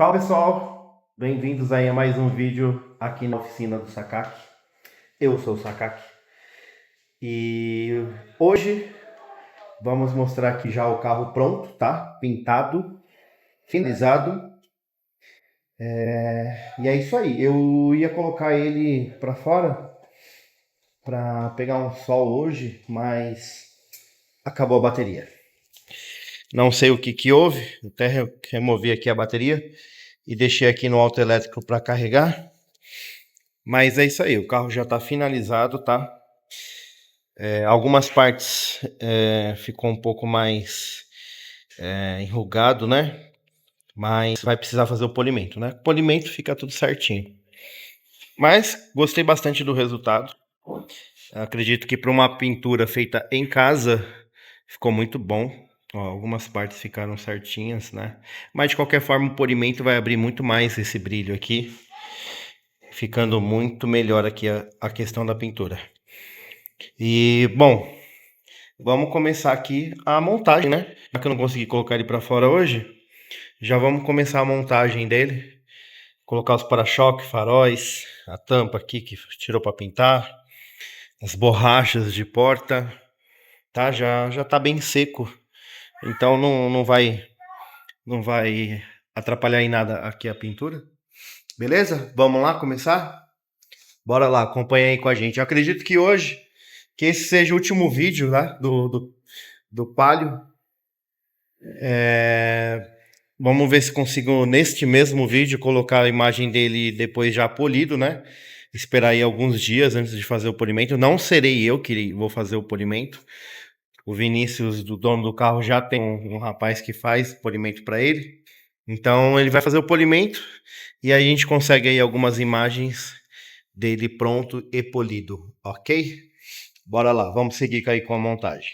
Fala pessoal, bem-vindos aí a mais um vídeo aqui na oficina do Sakaki. Eu sou o Sakaki e hoje vamos mostrar aqui já o carro pronto, tá? Pintado, finalizado. E é isso aí, eu ia colocar ele para fora para pegar um sol hoje, mas acabou a bateria. Não sei o que houve, até removi aqui a bateria e deixei aqui no auto elétrico para carregar. Mas é isso aí, o carro já está finalizado, tá? Algumas partes ficou um pouco mais enrugado, né? Mas vai precisar fazer o polimento, né? O polimento fica tudo certinho. Mas gostei bastante do resultado. Acredito que para uma pintura feita em casa ficou muito bom. Ó, algumas partes ficaram certinhas, né? Mas de qualquer forma o polimento vai abrir muito mais esse brilho aqui, ficando muito melhor aqui a questão da pintura. E bom, vamos começar aqui a montagem, né? Já que eu não consegui colocar ele para fora hoje, já vamos começar a montagem dele. Colocar os para-choques, faróis, a tampa aqui que tirou para pintar, as borrachas de porta, tá? Já tá bem seco. Então não vai atrapalhar em nada aqui a pintura. Beleza? Vamos lá começar? Bora lá, acompanha aí com a gente. Eu acredito que hoje, que esse seja o último vídeo, né, do Palio. Vamos ver se consigo, neste mesmo vídeo, colocar a imagem dele depois já polido, né? Esperar aí alguns dias antes de fazer o polimento. Não serei eu que vou fazer o polimento. O Vinícius, do dono do carro, já tem um rapaz que faz polimento para ele. Então ele vai fazer o polimento e aí a gente consegue aí algumas imagens dele pronto e polido, ok? Bora lá, vamos seguir aí com a montagem.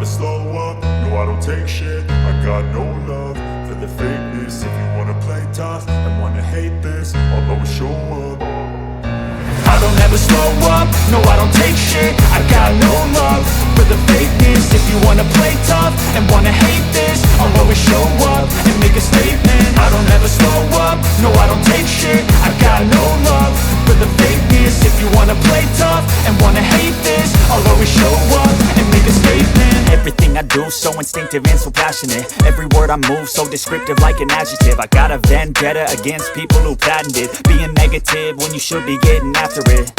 never slow up, no I don't take shit. I got no love for the fakeness. If you wanna play tough and wanna hate this, I'll always show up. I don't ever slow up, no I don't take shit. I got no love for the fakeness. If you wanna play tough and wanna hate this, I'll always show up and make a statement. I don't ever slow up, no I don't take shit. I got no love for the fakeness. If you wanna play tough and wanna hate this, I'll always show up and make a statement. Everything I do so instinctive and so passionate. Every word I move so descriptive like an adjective. I got a vendetta against people who patented being negative when you should be getting after it.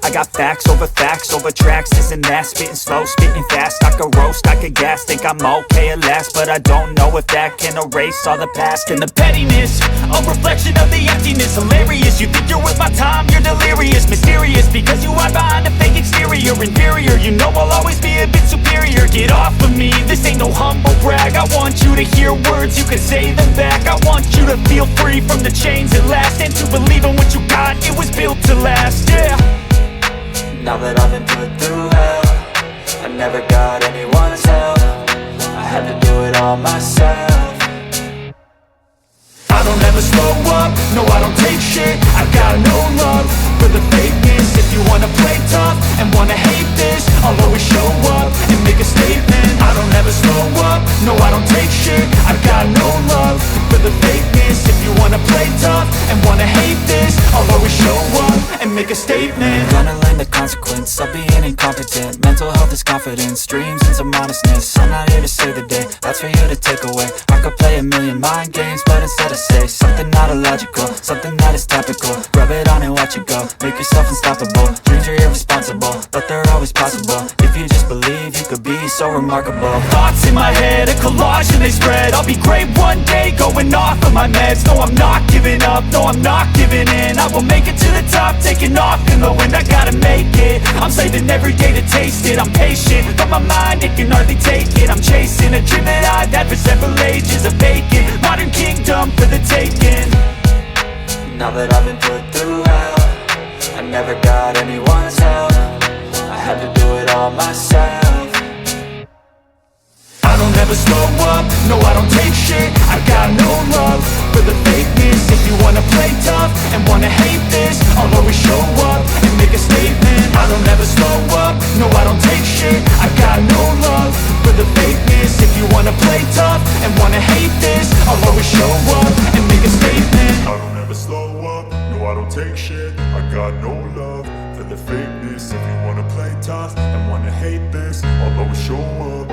I got facts over tracks, this and that. Spitting slow, spitting fast, I could roast, I could gas. Think I'm okay at last, but I don't know if that can erase all the past. And the pettiness, a reflection of the emptiness. Hilarious, you think you're worth my time, you're delirious. Mysterious, because you hide behind a fake exterior. Inferior, you know I'll always be a bit superior. Get off of me, this ain't no humble brag. I want you to hear words, you can say them back. I want you to feel free from the chains at last, and to believe in what you got, it was built to last, yeah. Now that I've been put through hell, I never got anyone's help. I had to do it all myself. I don't ever slow up, no I don't take shit. I got no love for the fakeness. If you wanna play tough and wanna hate this, I'll always show up and make a statement. I don't ever slow up, no I don't take shit. I got no love for the fakeness. If you wanna play tough and wanna hate this, I'll always show up and make a statement. Gonna learn the consequence of being incompetent. Mental health is confidence, dreams and some honestness. I'm not here to save the day, that's for you to take away. I could play a million mind games, but instead I say something not illogical, something that is topical. Rub it on and watch it go, make yourself unstoppable. Dreams are irresponsible, but they're always possible. If you just believe, you could be so remarkable. Thoughts in my head, a collage and they spread. I'll be great one day, going off of my meds. No, I'm not giving up, no, I'm not giving in. I will make it to the top, taking off in the wind. I gotta make it, I'm saving every day to taste it. I'm patient, but my mind, it can hardly take it. I'm chasing a dream that I've had for several ages. A vacant, modern kingdom for the taking. Now that I've been put through hell, I never got anyone's help. I had to do it all myself. I don't ever slow up, no I don't take shit. I got no love for the fakeness. If you wanna play tough and wanna hate this, I'll always show up and make a statement. I don't ever slow up, no I don't take shit. I got no love for the fakeness. If you wanna play tough and wanna hate this, I'll always show up and make a statement. I don't ever slow up, no I don't take shit. I got no love for the fakeness. If you wanna play tough and wanna hate this, I'll always show up.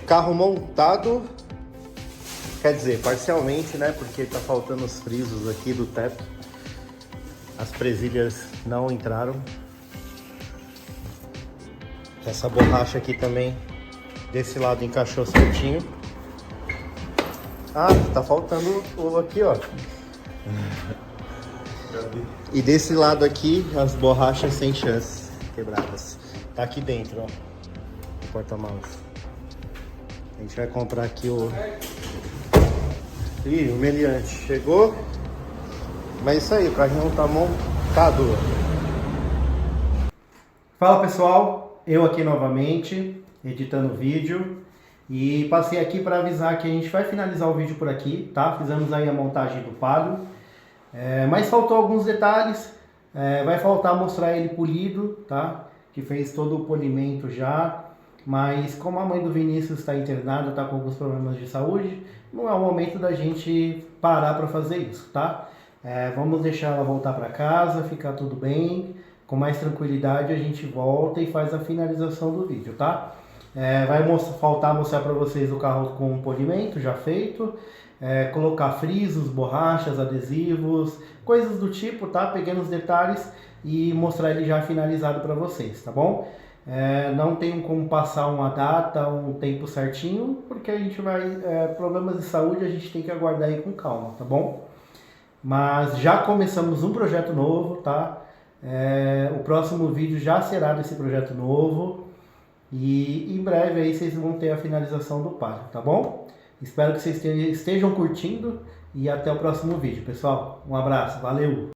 Carro montado, quer dizer, parcialmente, né? Porque tá faltando os frisos aqui do teto. As presilhas não entraram. Essa borracha aqui também, desse lado encaixou certinho. Ah, tá faltando o aqui, ó. E desse lado aqui, as borrachas sem chance, quebradas. Tá aqui dentro, ó. O porta-malas. A gente vai comprar aqui o... Ih, o meliante chegou. Mas é isso aí, o carrinho tá montado. Fala pessoal, eu aqui novamente, editando o vídeo. E passei aqui para avisar que a gente vai finalizar o vídeo por aqui, tá? Fizemos aí a montagem do Palio. Mas faltou alguns detalhes. Vai faltar mostrar ele polido, tá? Que fez todo o polimento já. Mas como a mãe do Vinícius está internada, está com alguns problemas de saúde, não é o momento da gente parar para fazer isso, tá? Vamos deixar ela voltar para casa, ficar tudo bem. Com mais tranquilidade a gente volta e faz a finalização do vídeo, tá? Vai faltar mostrar para vocês o carro com polimento já feito. Colocar frisos, borrachas, adesivos, coisas do tipo, tá? Pequenos detalhes e mostrar ele já finalizado para vocês, tá bom? Não tenho como passar uma data, um tempo certinho, porque a gente vai... problemas de saúde a gente tem que aguardar aí com calma, tá bom? Mas já começamos um projeto novo, tá? O próximo vídeo já será desse projeto novo. E em breve aí vocês vão ter a finalização do Palio, tá bom? Espero que vocês estejam curtindo e até o próximo vídeo, pessoal. Um abraço, valeu!